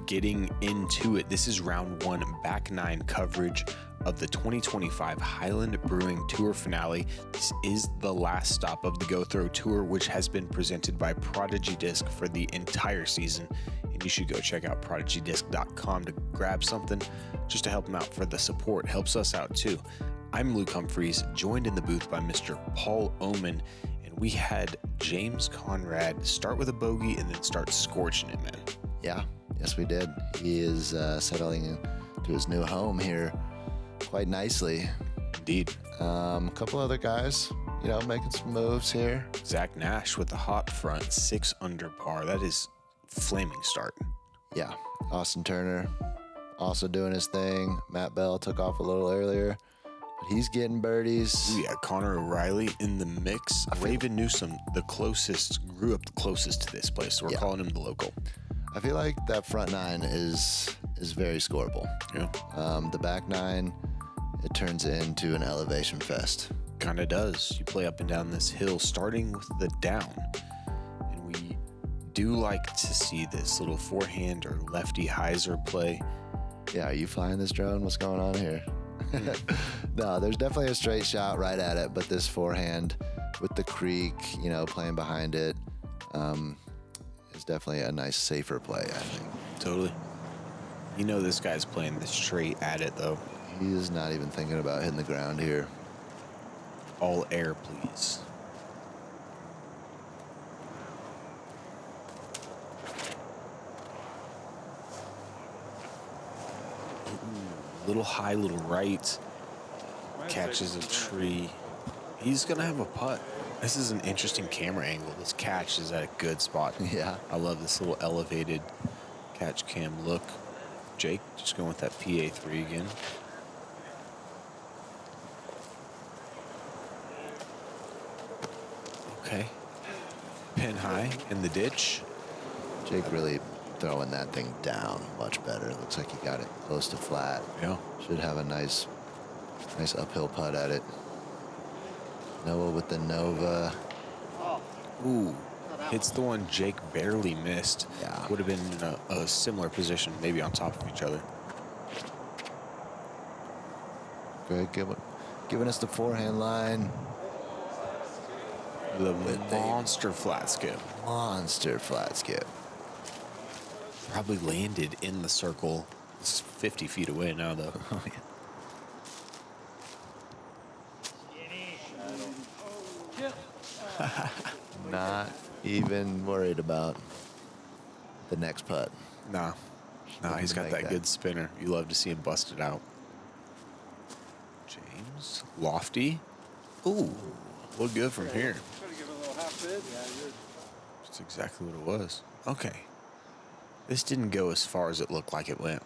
getting into it. This is round one, back nine coverage of the 2025 Highland Brewing Tour finale. This is the last stop of the Go Throw Tour, which has been presented by Prodigy Disc for the entire season. And you should go check out prodigydisc.com to grab something just to help them out for the support. Helps us out too. I'm Luke Humphreys, joined in the booth by Mr. Paul Oman, and we had James Conrad start with a bogey and then start scorching it, man. Yeah, yes we did. He is settling into his new home here quite nicely. Indeed. A couple other guys, making some moves here. Zach Nash with the hot front, 6 under par. That is flaming start. Yeah, Austin Turner also doing his thing. Matt Bell took off a little earlier, but he's getting birdies. Ooh, yeah, Connor O'Reilly in the mix. Raven Newsom, grew up the closest to this place, so we're calling him the local. I feel like that front nine is very scoreable. Yeah. The back nine, it turns into an elevation fest. Kind of does. You play up and down this hill, starting with the down. And we do like to see this little forehand or lefty hyzer play. Yeah, are you flying this drone? What's going on here? No, there's definitely a straight shot right at it, but this forehand with the creek, playing behind it, is definitely a nice, safer play, I think. Totally. This guy's playing this straight at it, though. He's not even thinking about hitting the ground here. All air, please. Ooh, little high, little right. Catches a tree. He's going to have a putt. This is an interesting camera angle. This catch is at a good spot. Yeah. I love this little elevated catch cam look. Jake, just going with that PA3 again. Okay. Pin high in the ditch. Jake really throwing that thing down much better. Looks like he got it close to flat. Yeah. Should have a nice uphill putt at it. Noah with the Nova. Ooh. Hits the one Jake barely missed. Yeah. Would have been in a similar position, maybe on top of each other. Gregg giving us the forehand line. The monster flat skip. Monster flat skip. Probably landed in the circle. It's 50 feet away now, though. Oh, yeah. Not even worried about the next putt. Nah, he's got that good spinner. You love to see him bust it out. James, lofty. Ooh, look good from here. Try to give it a little half bid. Yeah, That's exactly what it was. Okay. This didn't go as far as it looked like it went.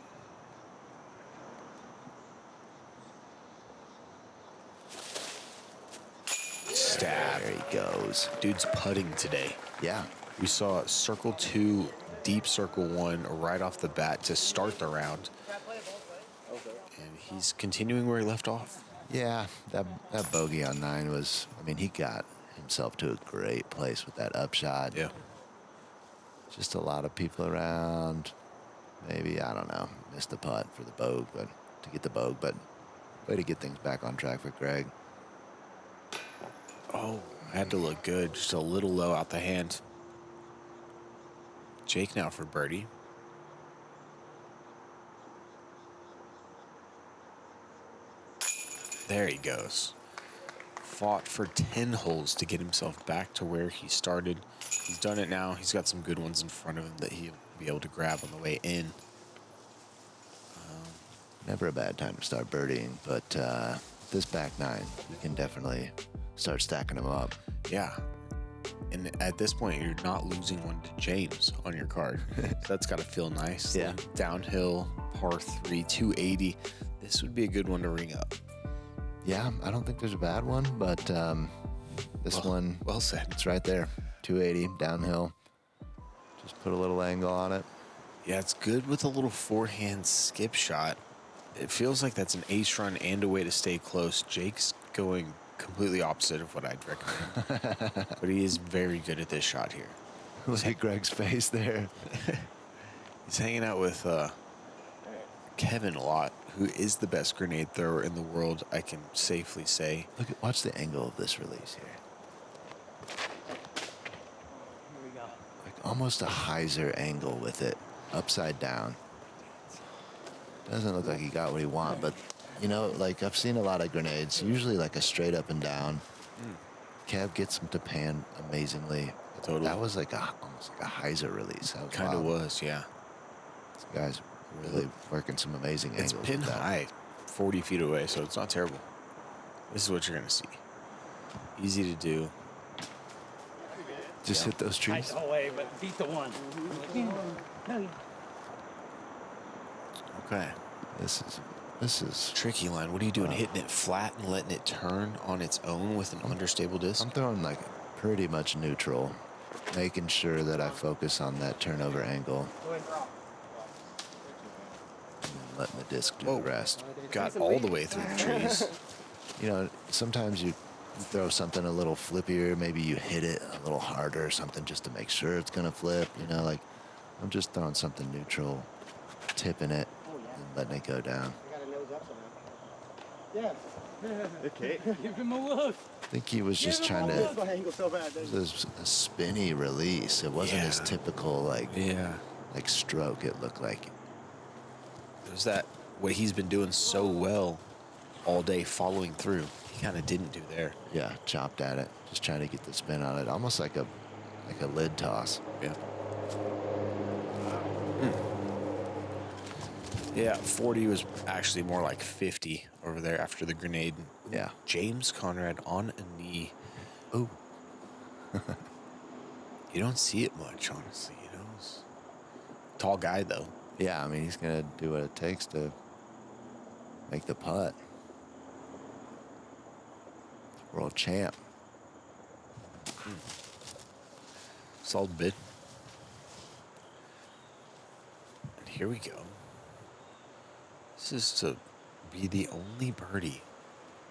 Stab. There he goes. Dude's putting today. Yeah. We saw circle 2, deep circle 1 right off the bat to start the round. And he's continuing where he left off. Yeah, that bogey on 9 was, he got himself to a great place with that upshot. Yeah. Just a lot of people around. Maybe, I don't know, missed the putt for the bogue, but way to get things back on track for Gregg. Oh, had to look good. Just a little low out the hand. Jake now for birdie. There he goes. Fought for 10 holes to get himself back to where he started. He's done it now. He's got some good ones in front of him that he'll be able to grab on the way in. Never a bad time to start birdieing, but this back 9, you can definitely start stacking them up. Yeah. And at this point, you're not losing one to James on your card. So that's got to feel nice. Yeah. Downhill, par 3, 280. This would be a good one to ring up. Yeah, I don't think there's a bad one, but this one, well said. It's right there. 280, downhill. Just put a little angle on it. Yeah, it's good with a little forehand skip shot. It feels like that's an ace run and a way to stay close. Jake's going completely opposite of what I'd recommend. But he is very good at this shot here. Look at Gregg's face there. He's hanging out with Kevin a lot, who is the best grenade thrower in the world, I can safely say. Watch the angle of this release here. Here we go. Like almost a hyzer angle with it, upside down. Doesn't look like he got what he want, but you know, like I've seen a lot of grenades, usually like a straight up and down. Kev gets him to pan amazingly. Totally. That was like almost like a hyzer release. Kind of was, yeah. This guy's really working some amazing It's angles. pin with that. high, 40 feet away, so it's not terrible. This is what you're going to see. Easy to do. Just hit those trees. Nice away, but beat the one. Okay. This is. Tricky line. What are you doing? Hitting it flat and letting it turn on its own with an understable disc? I'm throwing like pretty much neutral, making sure that I focus on that turnover angle. And then letting the disc do the rest. Got all the way through the trees. You know, sometimes you throw something a little flippier, maybe you hit it a little harder or something just to make sure it's gonna flip, you know, like I'm just throwing something neutral, tipping it, and letting it go down. Yeah. Okay. Give him a look. I think he was just trying to, it was a spinny release. It wasn't his Yeah. typical like stroke, it looked like. There's that, what he's been doing so well all day, following through. He kind of didn't do there. Yeah, chopped at it, just trying to get the spin on it, almost like a lid toss. Yeah. Yeah, 40 was actually more like 50 over there after the grenade. Yeah. James Conrad on a knee. Ooh. You don't see it much, honestly. You know, tall guy though. Yeah, I mean, he's going to do what it takes to make the putt. World champ. Solid bid. And here we go. This is to be the only birdie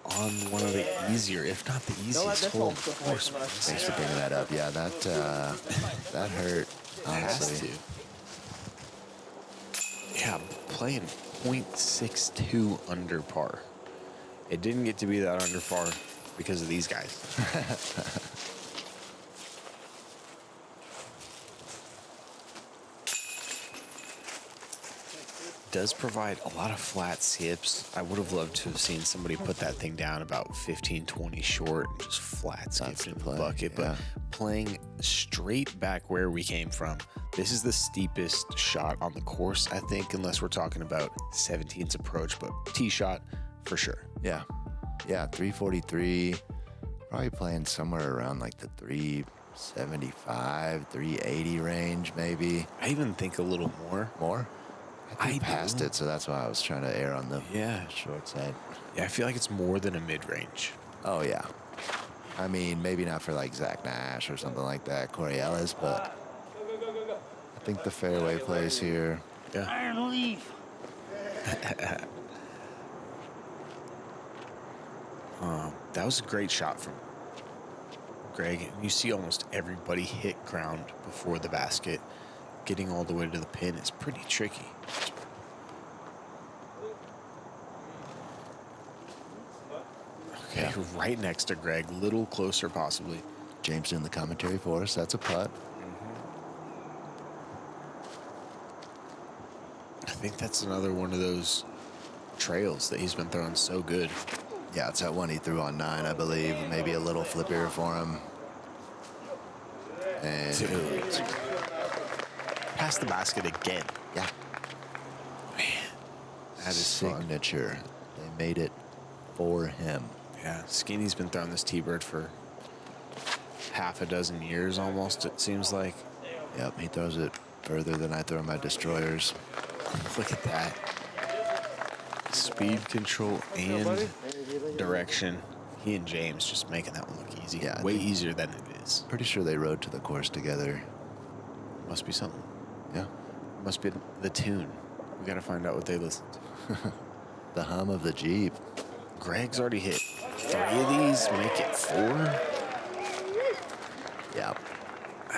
on one of the easier, if not the easiest hole in the course. Thanks for bringing that up. Yeah, that hurt, honestly. Has to. Yeah, playing .62 under par. It didn't get to be that under par because of these guys. Does provide a lot of flat skips. I would have loved to have seen somebody put that thing down about 15, 20 short and just flat skipped in the bucket. yeah. But playing straight back where we came from, this is the steepest shot on the course, I think, unless we're talking about 17's approach, but tee shot for sure. Yeah. Yeah, 343. Probably playing somewhere around like the 375, 380 range, maybe. I even think a little more. More? I I passed do. it, so that's why I was trying to err on the Yeah. short side. Yeah, I feel like it's more than a mid-range. Oh, yeah. I mean, maybe not for like Zach Nash or something like that, Corey Ellis, but I think the fairway plays here. Yeah. Iron leaf. That was a great shot from Gregg. You see almost everybody hit ground before the basket. Getting all the way to the pin is pretty tricky. Okay, Yeah. right next to Gregg, little closer possibly. James in the commentary for us. That's a putt. I think that's another one of those trails that he's been throwing so good. Yeah, it's that one he threw on 9, I believe. Maybe a little flippier for him. And Dude. Pass the basket again. yeah, Man, that is fun. signature. They made it for him. Yeah, Skinny's been throwing this T-bird for half a dozen years almost, it seems like. Yep, he throws it further than I throw my destroyers. Look at that. Speed control and direction. He and James just making that one look easy. Yeah, I way think- easier than it is. Pretty sure they rode to the course together. Must be something. Yeah. Must be the tune. We got to find out what they listen to. The hum of the Jeep. Gregg's already hit 3 of these, make it 4. Yeah.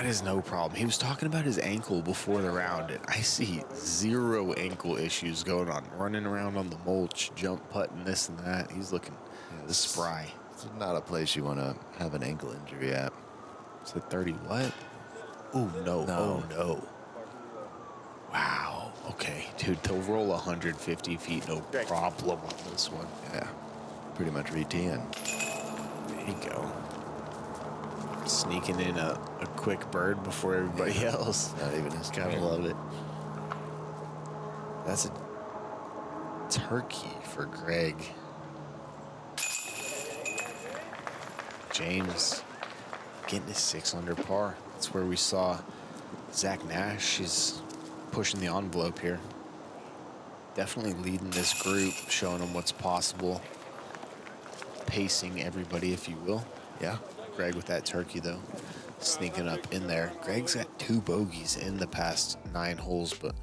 That is no problem. He was talking about his ankle before the round, and I see 0 ankle issues going on. Running around on the mulch, jump putting, this and that. He's looking spry. It's not a place you want to have an ankle injury at. Is it 30 what? Oh, no. Oh, no. Wow. Okay. Dude, they'll roll 150 feet, no problem on this one. Yeah. Pretty much re-teeing. There you go. Sneaking in a quick bird before everybody else. Not even his Gotta love it. That's a turkey for Gregg. James getting his 6 under par. That's where we saw Zach Nash is pushing the envelope here. Definitely leading this group, showing them what's possible. Pacing everybody, if you will. Yeah. Gregg with that turkey, though, sneaking up in there. Gregg's got 2 bogeys in the past 9 holes, but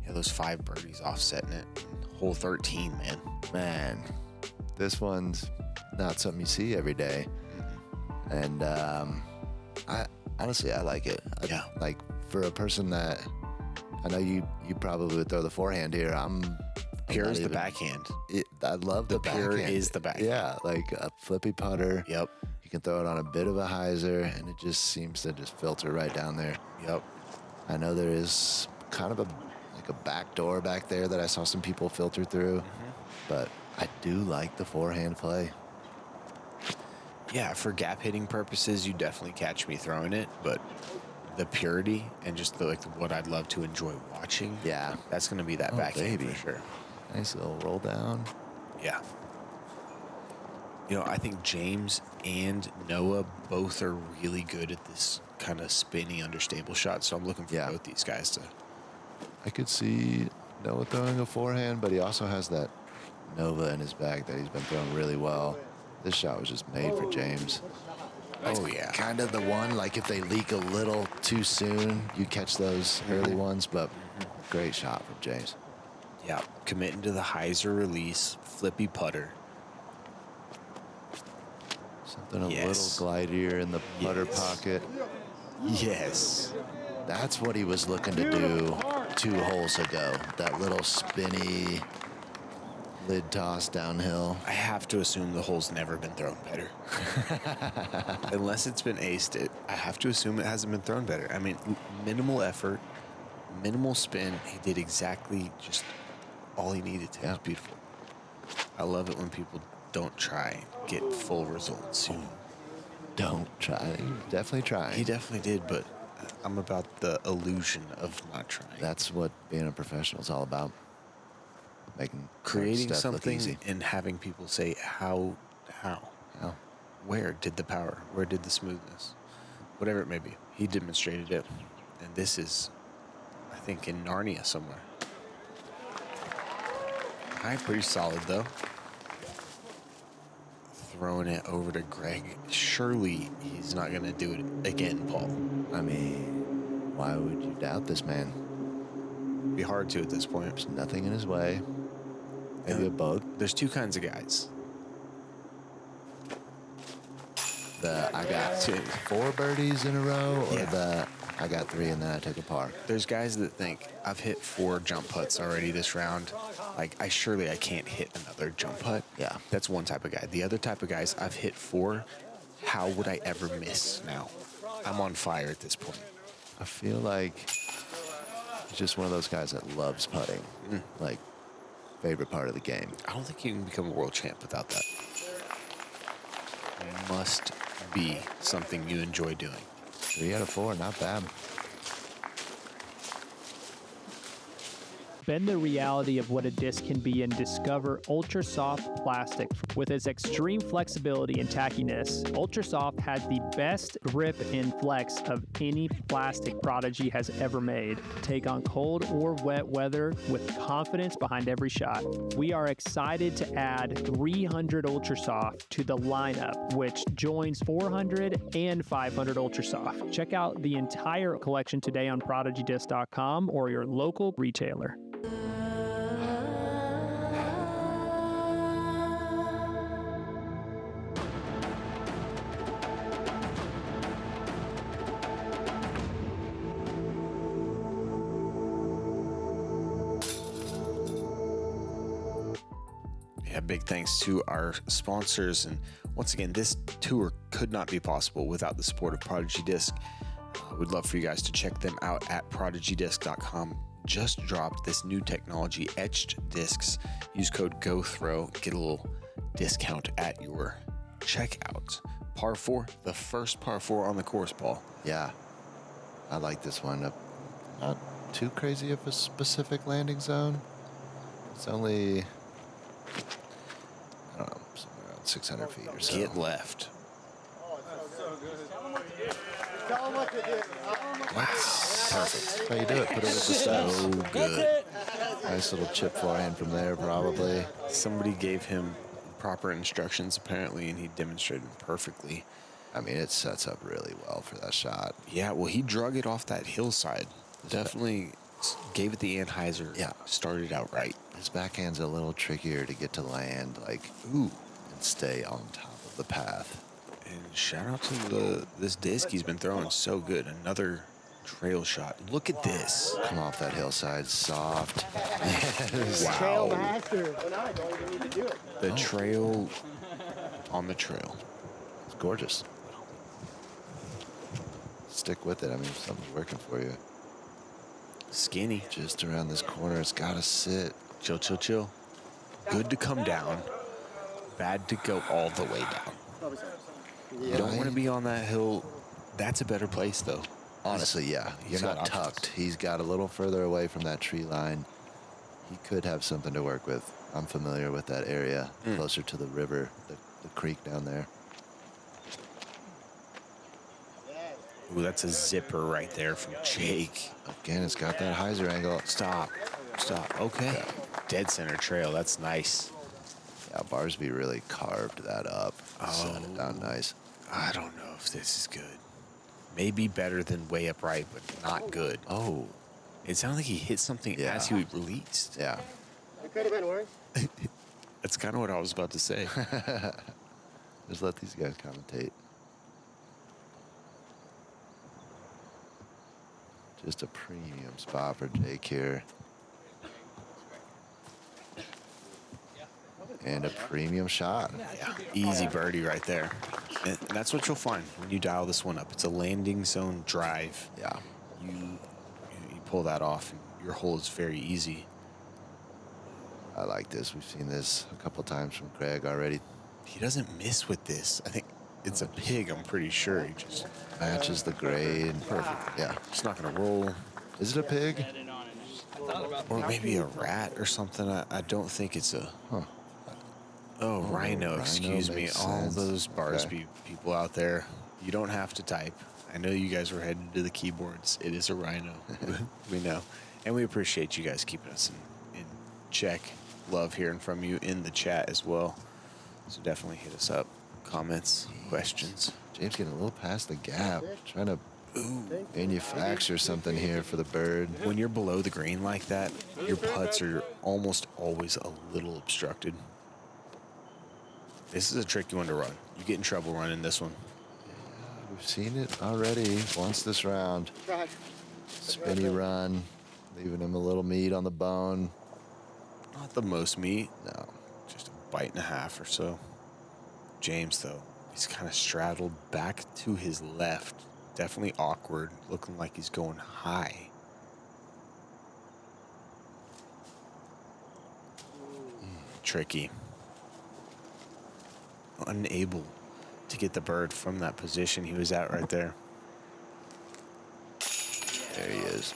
yeah, those 5 birdies offsetting it. Hole 13, man. Man, this one's not something you see every day. And I honestly, I like it. Yeah. Like, for a person that, I know you probably would throw the forehand here. Pure is the backhand. I love the backhand. Pure is the backhand. Yeah, like a flippy putter. Yep. You can throw it on a bit of a hyzer, and it just seems to just filter right down there. Yep. I know there is kind of a back door back there that I saw some people filter through, but I do like the forehand play. Yeah, for gap hitting purposes, you definitely catch me throwing it, but the purity and just what I'd love to enjoy watching. Yeah, that's going to be that backhand for sure. Nice little roll down. Yeah. You know, I think James and Noah both are really good at this kind of spinny understable shot, so I'm looking for both these guys to. I could see Noah throwing a forehand, but he also has that Nova in his bag that he's been throwing really well. This shot was just made for James. Oh, yeah. Kind of the one, like if they leak a little too soon, you catch those early ones, but great shot from James. Yeah, committing to the hyzer release, flippy putter. Something a little glidier in the putter pocket. Yes. That's what he was looking to do 2 holes ago. That little spinny lid toss downhill. I have to assume the hole's never been thrown better. Unless it's been aced, I have to assume it hasn't been thrown better. I mean, minimal effort, minimal spin. He did exactly just all he needed to. It was beautiful. I love it when people don't try, get full results. Don't try. He definitely tried. He definitely did, but I'm about the illusion of not trying. That's what being a professional is all about. Creating something and having people say, how, where did the power, where did the smoothness, whatever it may be. He demonstrated it, and this is, I think, in Narnia somewhere. All right, pretty solid though. Throwing it over to Gregg. Surely he's not going to do it again, Paul. I mean, why would you doubt this man? It'd be hard to at this point. There's nothing in his way. Maybe a bug. There's 2 kinds of guys. I got 4 birdies in a row, or I got 3 and then I took a par. There's guys that think, I've hit 4 jump putts already this round. Like, I can't hit another jump putt. Yeah. That's one type of guy. The other type of guys, I've hit 4. How would I ever miss now? I'm on fire at this point. I feel like he's just one of those guys that loves putting. Like, favorite part of the game. I don't think you can become a world champ without that. It must be something you enjoy doing. 3 out of 4, not bad. Bend the reality of what a disc can be and discover Ultra Soft plastic. With its extreme flexibility and tackiness, Ultra Soft has the best grip and flex of any plastic Prodigy has ever made. Take on cold or wet weather with confidence behind every shot. We are excited to add 300 Ultra Soft to the lineup, which joins 400 and 500 Ultra Soft. Check out the entire collection today on ProdigyDisc.com or your local retailer. Yeah, big thanks to our sponsors. And once again, this tour could not be possible without the support of Prodigy Disc. We'd love for you guys to check them out at prodigydisc.com. Just dropped this new technology, etched discs. Use code GOTHROW, get a little discount at your checkout. Par 4, the first par 4 on the course, Paul. Yeah, I like this one. Not too crazy of a specific landing zone. It's only, I don't know, somewhere around 600 feet or so. Get left. Perfect. How you do it? Put it with the stuff. So good. Nice little chip forehand from there, probably. Somebody gave him proper instructions, apparently, and he demonstrated perfectly. I mean, it sets up really well for that shot. Yeah, well, he drug it off that hillside. Definitely gave it the Anheuser. Yeah. Started out right. His backhand's a little trickier to get to land, like, and stay on top of the path. And shout out to this disc he's been throwing so good. Another trail shot. Look at this. Come off that hillside, soft. Wow. master. The trail on the trail. It's gorgeous. Stick with it. I mean, if something's working for you. Skinny. Just around this corner, it's got to sit. Chill, chill, chill. Good to come down. Bad to go all the way down. You don't want to be on that hill. That's a better place, though. Honestly, yeah. He's You're got not tucked. options. He's got a little further away from that tree line. He could have something to work with. I'm familiar with that area, closer to the river, the creek down there. Ooh, that's a zipper right there from Jake. Again, it's got that hyzer angle. Stop. Okay. Yeah. Dead center trail. That's nice. Yeah, Barsby really carved that up. Set it down nice. I don't know if this is good. Maybe better than way up right, but not good. Oh, It sounded like he hit something Yeah. as he released. yeah. It could have been worse. That's kind of what I was about to say. Just let these guys commentate. Just a premium spot for Jake here. And a premium shot. Yeah, easy birdie right there. And that's what you'll find when you dial this one up. It's a landing zone drive. Yeah. You pull that off, and your hole is very easy. I like this. We've seen this a couple times from Gregg already. He doesn't miss with this. I think it's a pig, I'm pretty sure. He just Matches the grade. perfect. Yeah. It's not going to roll. Is it a pig? Or maybe a rat or something. I don't think it's a... Huh. Oh, rhino, rhino excuse me. makes All sense. those Barsby Okay. people out there, you don't have to type. I know you guys were headed to the keyboards. It is a rhino. We know. And we appreciate you guys keeping us in check. Love hearing from you in the chat as well. So definitely hit us up. Comments, questions. James getting a little past the gap. Trying to manufacture something here for the bird. When you're below the green like that, your putts are almost always a little obstructed. This is a tricky one to run. You get in trouble running this one. We've seen it already once this round. Spinny run, leaving him a little meat on the bone. Not the most meat. No. Just a bite and a half or so. James, though, he's kind of straddled back to his left. Definitely awkward, looking like he's going high. Tricky. Unable to get the bird from that position he was at right there. There he is.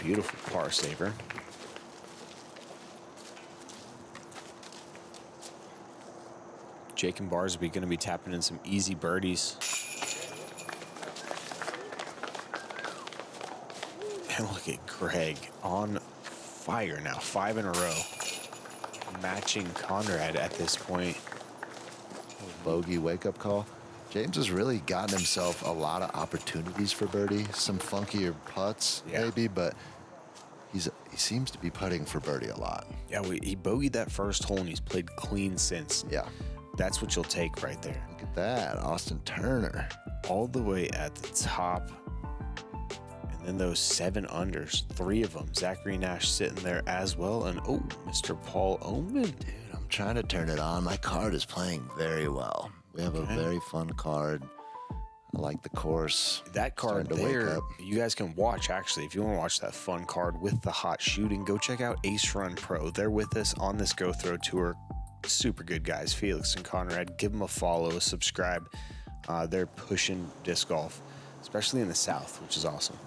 Beautiful par saver. Jake and Barsby going to be tapping in some easy birdies. And look at Gregg on fire now, 5 in a row. Matching Conrad at this point. Bogey wake-up call. James has really gotten himself a lot of opportunities for birdie. Some funkier putts, Yeah. maybe, but he seems to be putting for birdie a lot. Yeah, he bogeyed that first hole and he's played clean since. Yeah. That's what you'll take right there. Look at that. Austin Turner. All the way at the top. And And then those 7 unders, 3 of them. Zachary Nash sitting there as well. And oh, Mr. Paul Oman. Dude, I'm trying to turn it on. My card is playing very well. We have a very fun card. I like the course. That card Starting to wake there, up. you guys can watch, actually. If you want to watch that fun card with the hot shooting, go check out Ace Run Pro. They're with us on this Go Throw tour. Super good guys, Felix and Conrad. Give them a follow, a subscribe. They're pushing disc golf, especially in the South, which is awesome.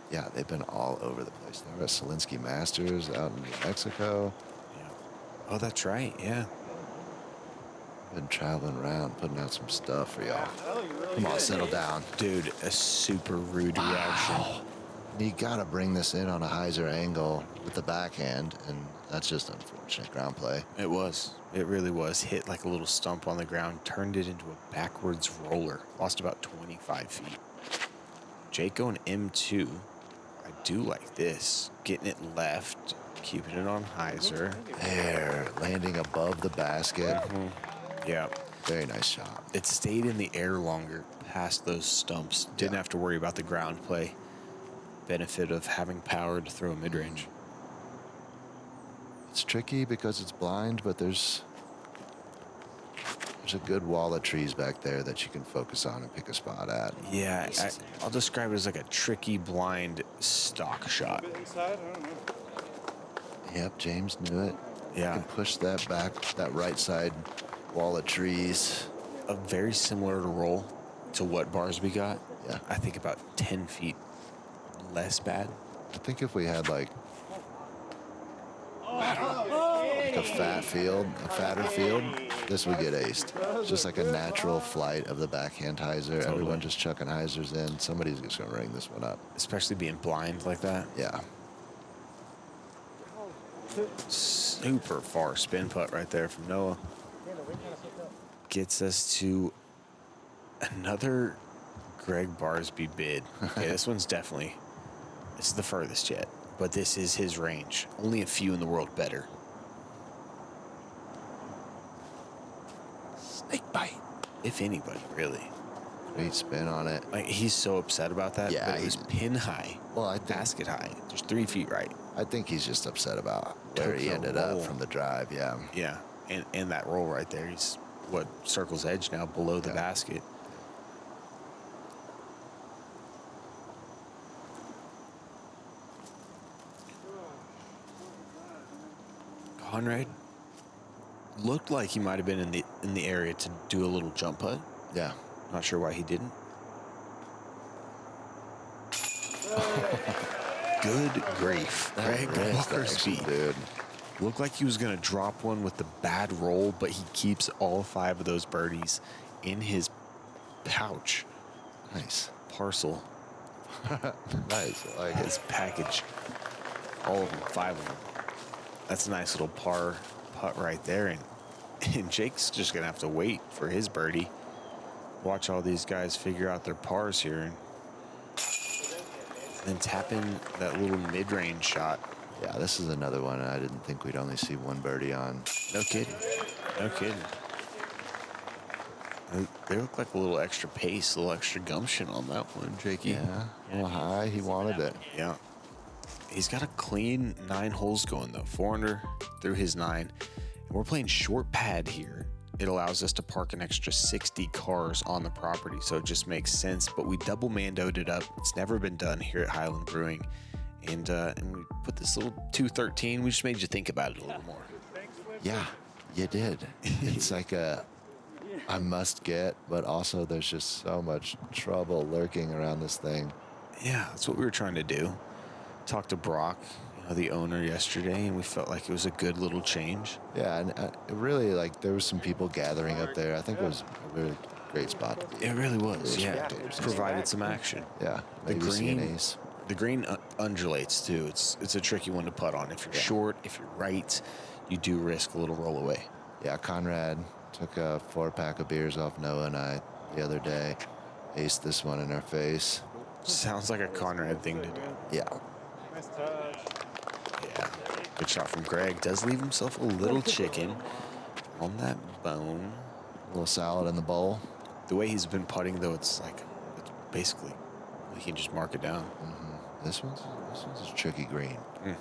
Yeah, they've been all over the place. They were at Selinsky Masters out in New Mexico. Yeah. Oh, that's right. Yeah. Been traveling around, putting out some stuff for y'all. Come on, settle down. Dude, a super rude reaction. And you got to bring this in on a hyzer angle with the backhand, and that's just unfortunate ground play. It was. It really was. Hit like a little stump on the ground, turned it into a backwards roller. Lost about 25 feet. Jake going M2. I do like this. Getting it left, keeping it on hyzer. There, landing above the basket. Yeah. Very nice shot. It stayed in the air longer past those stumps. Didn't have to worry about the ground play. Benefit of having power to throw mid-range. It's tricky because it's blind, but there's a good wall of trees back there that you can focus on and pick a spot at. Yeah, I'll describe it as like a tricky blind stock shot. Yep, James knew it. Yeah. You can push that back, that right side wall of trees. Very similar to roll to what Barsby got. Yeah. I think about 10 feet less bad. I think if we had like a fatter field, this would get aced. It's just like a natural flight of the backhand hyzer. Totally. Everyone just chucking hyzers in. Somebody's just going to ring this one up. Especially being blind like that. Yeah. Super far spin putt right there from Noah. Gets us to another Gregg Barsby bid. Okay, this one's definitely, this is the furthest yet, but this is his range. Only a few in the world better. Snake bite. If anybody, really. Great spin on it. Like, he's so upset about that. Yeah, but it was pin high. Well, I think- basket high. Just 3 feet right. I think he's just upset about where he Took the ended up roll. from the drive. Yeah. Yeah, and that roll right there. He's what, circle's edge now, below the basket. Conrad looked like he might have been in the area to do a little jump putt. Yeah. Not sure why he didn't. Good grief. Gregg Barsby, dude. Looked like he was going to drop one with the bad roll, but he keeps all 5 of those birdies in his pouch. Nice. Parcel. Nice. I like His package. All of them, 5 of them. That's a nice little par putt right there. And Jake's just going to have to wait for his birdie. Watch all these guys figure out their pars here. And then tap in that little mid-range shot. Yeah, this is another one I didn't think we'd only see one birdie on. No kidding. No kidding. They look like a little extra pace, a little extra gumption on that one, Jakey. Yeah, a little high. He wanted it. Yeah. He's got a clean 9 holes going, though. 4 under through his 9. And we're playing short pad here. It allows us to park an extra 60 cars on the property, so it just makes sense. But we double mandoed it up. It's never been done here at Highland Brewing. And we put this little 213. We just made you think about it a little more. Yeah, you did. It's like a must get, but also there's just so much trouble lurking around this thing. Yeah, that's what we were trying to do. Talked to Brock, the owner, yesterday, and we felt like it was a good little change. Yeah, and it really, like, there was some people gathering up there. I think it was a really great spot to be. It really was, Really yeah. spectators. Provided some action. Yeah, The maybe see an green, ace. the green undulates too. It's a tricky one to putt on. If you're short, if you're right, you do risk a little roll away. Yeah, Conrad took a 4-pack of beers off Noah and I the other day. Aced this one in our face. Sounds like a Conrad thing to do. Yeah. Yeah. Good shot from Gregg. Does leave himself a little chicken on that bone. A little salad in the bowl. The way he's been putting, though, it's basically You can just mark it down. This one's a tricky green. You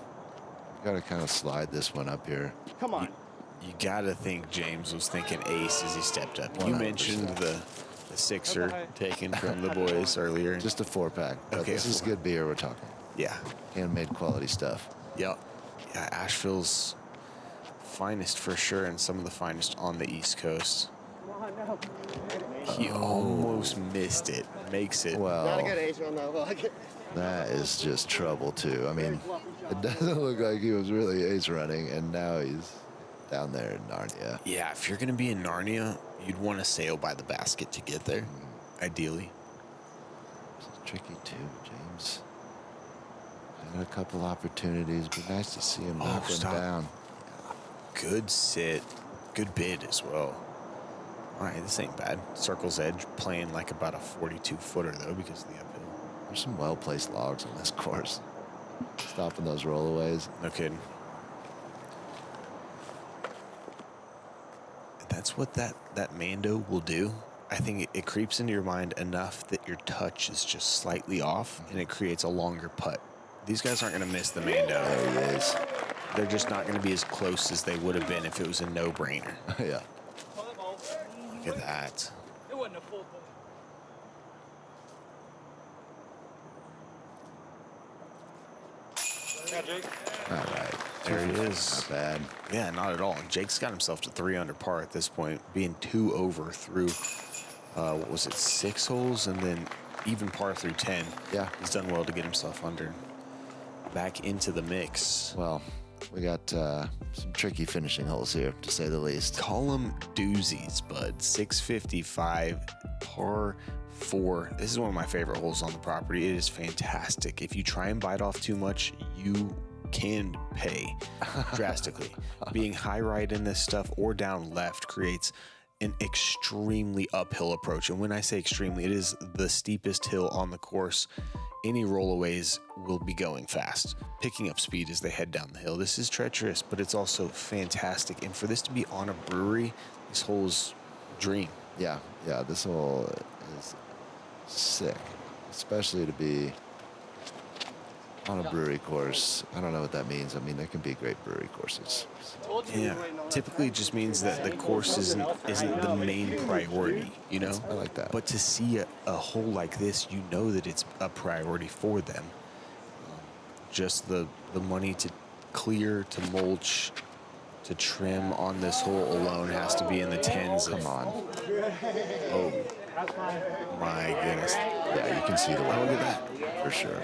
got to kind of slide this one up here. Come on. You got to think James was thinking ace as he stepped up. You 100%. mentioned the sixer taken from the boys earlier. Just a 4-pack. But Okay, this is good beer we're talking. Yeah. Handmade quality stuff. Yep. Yeah, Asheville's finest for sure, and some of the finest on the East Coast. He almost missed it. Makes it. Well, good ace on that one. that is just trouble, too. I mean, it doesn't look like he was really ace running, and now he's down there in Narnia. Yeah, if you're going to be in Narnia, you'd want to sail by the basket to get there, ideally. This is tricky, too, James. Had a couple opportunities. Be nice to see him knock one down. Good sit. Good bid as well. All right, this ain't bad. Circle's edge playing like about a 42-footer, though, because of the uphill. There's some well-placed logs on this course. Stopping those rollaways. No kidding. That's what that Mando will do. I think it creeps into your mind enough that your touch is just slightly off, and it creates a longer putt. These guys aren't going to miss the Mando. There he is. They're just not going to be as close as they would have been if it was a no-brainer. Yeah. Look at that. It wasn't a full ball. All right. There he is. Not bad. Yeah, not at all. Jake's got himself to 3 under par at this point, being 2 over through, what was it, 6 holes, and then even par through 10. Yeah. He's done well to get himself under. Back into the mix. Well, we got some tricky finishing holes here, to say the least. Call them doozies, bud. 655, par 4. This is one of my favorite holes on the property. It is fantastic. If you try and bite off too much, you can pay drastically. Being high right in this stuff or down left creates an extremely uphill approach. And when I say extremely, it is the steepest hill on the course. Any rollaways will be going fast, picking up speed as they head down the hill. This is treacherous, but it's also fantastic. And for this to be on a brewery, this hole's dream. Yeah, this hole is sick, especially to be on a brewery course. I don't know what that means. I mean, there can be great brewery courses. Yeah, typically it just means that the course isn't the main priority, you know? I like that. But to see a hole like this, you know that it's a priority for them. Just the money to clear, to mulch, to trim on this hole alone has to be in the tens. Come on. Oh, my goodness. Yeah, you can see the way. Look at that. For sure.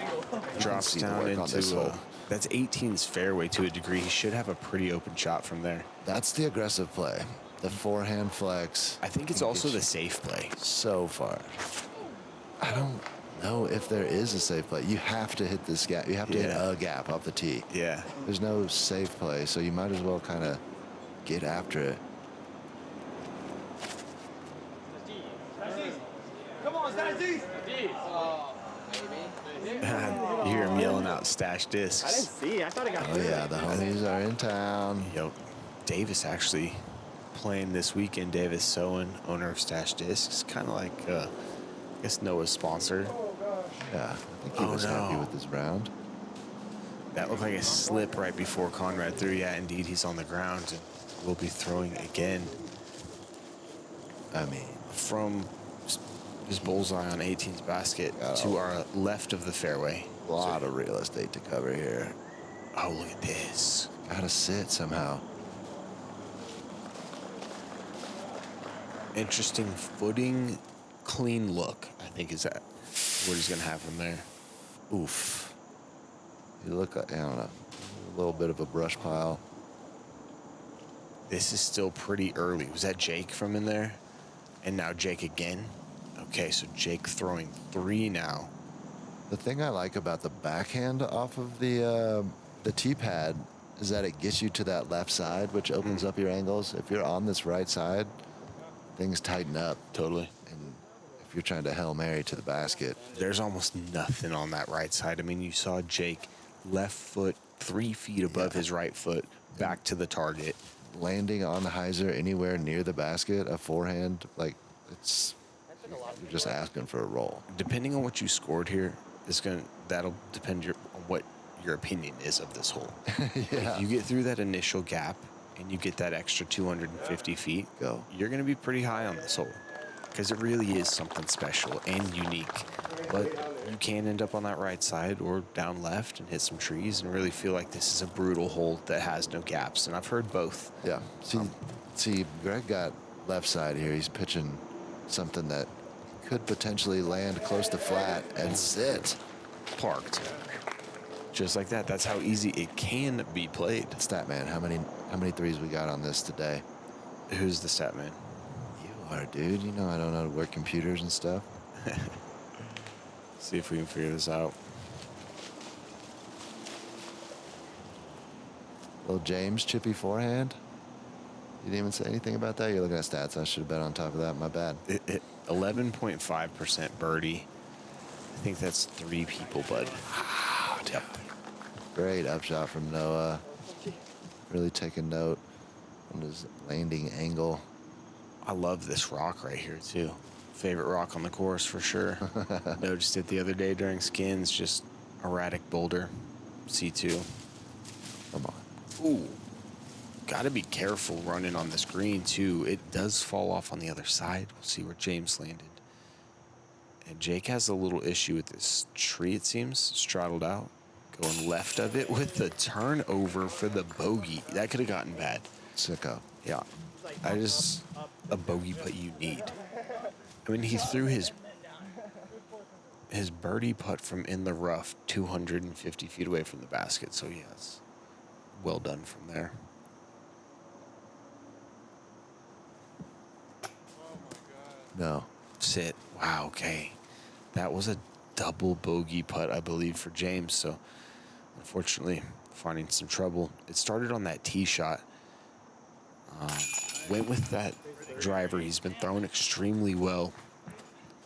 Drops see the down work on this into hole. that's 18's fairway to a degree. He should have a pretty open shot from there. That's the aggressive play. The forehand flex. I think it's can also get the you safe play. so far. I don't know if there is a safe play. You have to hit this gap. You have to hit Yeah. a gap off the tee. Yeah. There's no safe play, so you might as well kind of get after it. Come on, Stazzy! You hear him yelling out stash discs. I didn't see. I thought I got Oh yeah, the homies are in town. Yo, Davis actually playing this weekend. Davis Sowen, owner of Stash Discs, kind of like, I guess Noah's sponsor. Yeah, I think he was happy with his round. That looked like a slip right before Conrad threw. Yeah, indeed, he's on the ground and will be throwing again. I mean, From his bullseye on 18's basket to our left of the fairway. a lot of real estate to cover here. Oh, look at this. Gotta sit somehow. Interesting footing, clean look, I think is that what he's going to have from there. Oof. You look, I don't know, a little bit of a brush pile. This is still pretty early. Was that Jake from in there? And now Jake again? Okay, so Jake throwing 3 now. The thing I like about the backhand off of the tee pad is that it gets you to that left side, which opens up your angles. If you're on this right side, things tighten up. Totally. And if you're trying to Hail Mary to the basket, There's almost nothing on that right side. I mean, you saw Jake left foot 3 feet above his right foot, back to the target. landing on the hyzer anywhere near the basket, a forehand, like it's You're just asking for a roll. Depending on what you scored here, that'll depend on what your opinion is of this hole. Yeah. If you get through that initial gap and you get that extra 250 feet, Go. you're going to be pretty high on this hole because it really is something special and unique. But you can end up on that right side or down left and hit some trees and really feel like this is a brutal hole that has no gaps. And I've heard both. Yeah. See, Gregg got left side here. He's pitching something that could potentially land close to flat and sit. Parked. Just like that. That's how easy it can be played. Stat man, how many threes we got on this today? Who's the stat man? You are, dude. You know I don't know how to work computers and stuff. See if we can figure this out. Little James chippy forehand. You didn't even say anything about that? You're looking at stats. I should have been on top of that. My bad. 11.5% birdie. I think that's 3 people, bud. Yep. Great upshot from Noah. Really taking note on his landing angle. I love this rock right here, too. Favorite rock on the course for sure. Noticed it the other day during skins. Just erratic boulder. C2. Come on. Ooh. Got to be careful running on this green, too. It does fall off on the other side. We'll see where James landed. And Jake has a little issue with this tree, it seems. Straddled out. Going left of it with the turnover for the bogey. That could have gotten bad. Sicko. Yeah. A bogey putt you need. I mean, he threw his birdie putt from in the rough 250 feet away from the basket. So, yes, well done from there. No. Sit. Wow, okay. That was a double bogey putt, I believe, for James. So, unfortunately, finding some trouble. It started on that tee shot. Went with that driver. He's been throwing extremely well.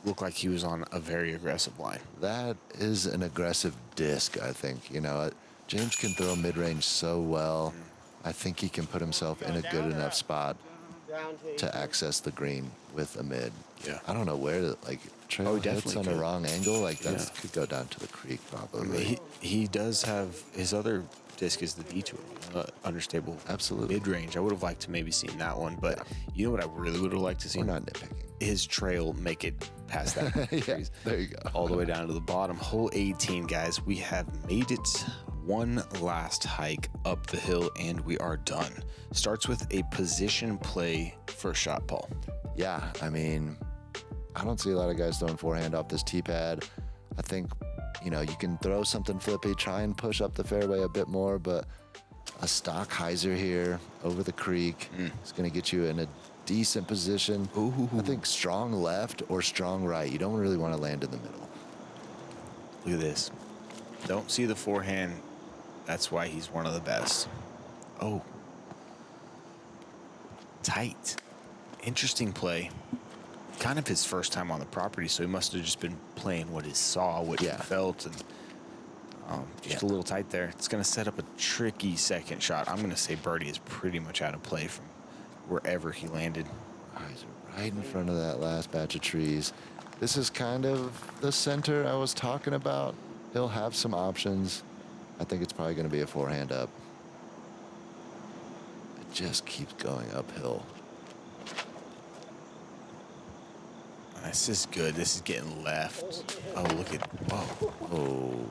Looked like he was on a very aggressive line. That is an aggressive disc, I think. You know, James can throw mid-range so well. I think he can put himself in a good enough spot to access the green with a mid. Yeah. I don't know where to, trail hits definitely on could. a wrong angle. That could go down to the creek probably. I mean, he does have his other disc is the detour, understable. Absolutely. Mid-range. I would have liked to maybe seen that one, but you know what I really would have liked to see? We're not nitpicking. His trail make it past that. Yeah, there you go. All the way down to the bottom. Hole 18, guys. We have made it one last hike up the hill, and we are done. Starts with a position play first shot, Paul. Yeah, I mean, I don't see a lot of guys throwing forehand off this tee pad. I think, you can throw something flippy, try and push up the fairway a bit more, but a stock hyzer here over the creek is going to get you in a decent position. Ooh. I think strong left or strong right. You don't really want to land in the middle. Look at this. Don't see the forehand. That's why he's one of the best. Oh. Tight. Interesting play. Kind of his first time on the property, so he must have just been playing what he saw, what he felt, and just a little tight there. It's going to set up a tricky second shot. I'm going to say birdie is pretty much out of play from wherever he landed. He's right in front of that last batch of trees. This is kind of the center I was talking about. He'll have some options. I think it's probably going to be a forehand up. It just keeps going uphill. This is good. This is getting left. Oh, look at. Whoa.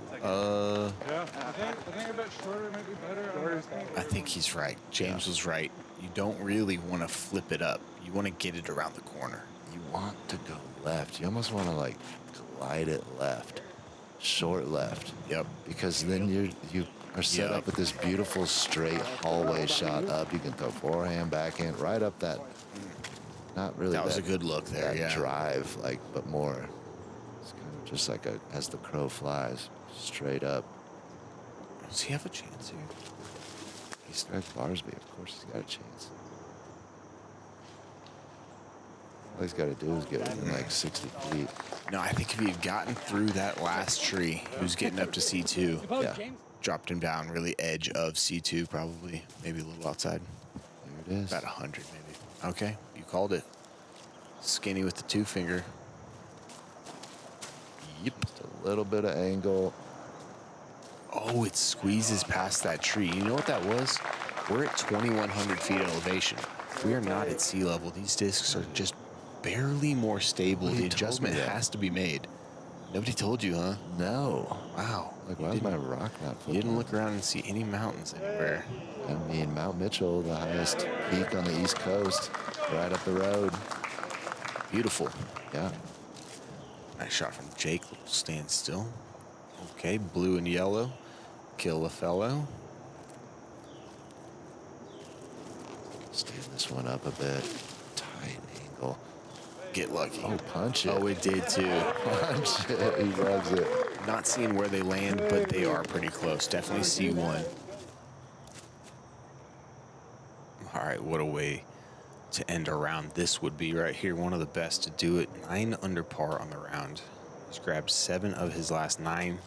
Yeah, I think a bit shorter might be better. I think he's right. James was right. You don't really want to flip it up. You want to get it around the corner. You want to go left. You almost want to glide it left, short left. Yep. Because then you are set up with this beautiful straight hallway shot up. You can throw forehand, backhand, right up that. Not really. That was a good look there. That Yeah. drive, but more. It's kind of just like as the crow flies, straight up. Does he have a chance here? He's Gregg Barsby. Of course, he's got a chance. All he's got to do is get within 60 feet. No, I think if he had gotten through that last tree, he was getting up to C2. Yeah. Dropped him down really edge of C2, probably. Maybe a little outside. There it is. About 100, maybe. Okay, you called it. Skinny with the 2 finger. Just a little bit of angle. Oh, it squeezes past that tree. You know what that was? We're at 2,100 feet elevation. We are not at sea level. These discs are just barely more stable. The adjustment has to be made. Nobody told you, huh? No. Wow. Like, why is my rock not flipping? You didn't look around and see any mountains anywhere. I mean, Mount Mitchell, the highest peak on the East Coast, right up the road. Beautiful. Yeah. Nice shot from Jake. Stand still. Okay, blue and yellow. Kill a fellow. Stand this one up a bit. Tight angle. Get lucky. Oh, punch it. Oh, it did too. Punch it. He loves it. Not seeing where they land, but they are pretty close. Definitely see one. All right, what a way to end a round this would be right here. One of the best to do it. 9 under par on the round. He's grabbed 7 of his last 9.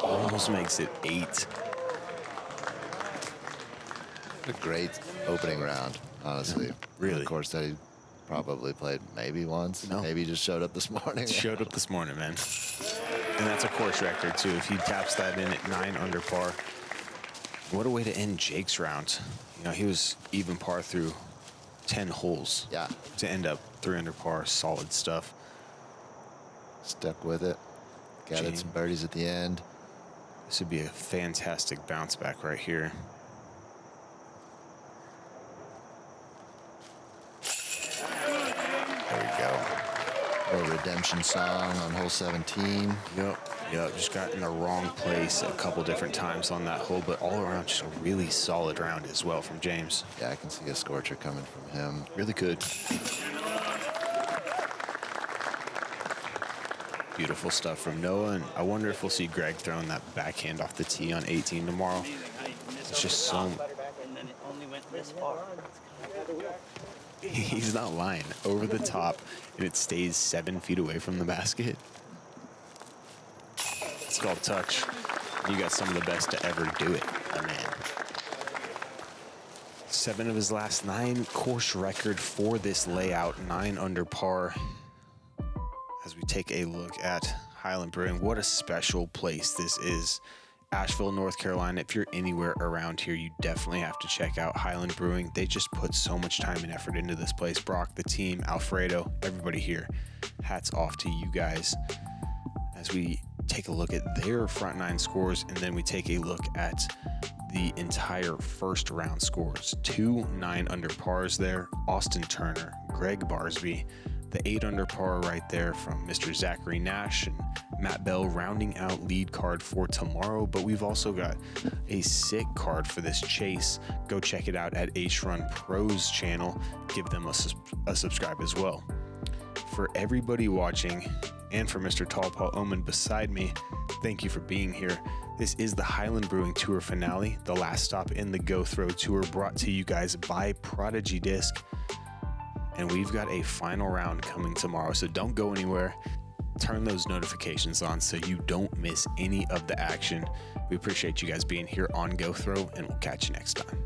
Almost makes it 8. A great opening round, honestly. Really? Of course, that he probably played maybe once. No. Maybe he just showed up this morning. Showed up this morning, man. And that's a course record, too. If he taps that in at 9 under par. What a way to end Jake's round. You know, he was even par through 10 holes. Yeah. To end up 3 under par. Solid stuff. Stuck with it. Gathered some birdies at the end. This would be a fantastic bounce back right here. There we go. A little redemption song on hole 17. Yep. Just got in the wrong place a couple different times on that hole, but all around just a really solid round as well from James. Yeah, I can see a scorcher coming from him. Really good. Beautiful stuff from Noah, and I wonder if we'll see Gregg throwing that backhand off the tee on 18 tomorrow. It's just so... He's not lying. Over the top, and it stays 7 feet away from the basket. It's called touch. You got some of the best to ever do it, my man. 7 of his last 9, course record for this layout, 9 under par. As we take a look at Highland Brewing, what a special place this is. Asheville, North Carolina. If you're anywhere around here, you definitely have to check out Highland Brewing. They just put so much time and effort into this place. Brock, the team, Alfredo, everybody here. Hats off to you guys. As we take a look at their front 9 scores, and then we take a look at the entire first round scores. 2 9 under pars there. Austin Turner, Gregg Barsby, the 8 under par right there from Mr. Zachary Nash and Matt Bell rounding out lead card for tomorrow. But we've also got a sick card for this chase. Go check it out at H Run Pro's channel. Give them a subscribe as well. For everybody watching, and for Mr. Tall Paul Oman beside me, thank you for being here. This is the Highland Brewing Tour finale, the last stop in the Go Throw Tour, brought to you guys by Prodigy Disc. And we've got a final round coming tomorrow, so don't go anywhere. Turn those notifications on so you don't miss any of the action. We appreciate you guys being here on Go Throw, and we'll catch you next time.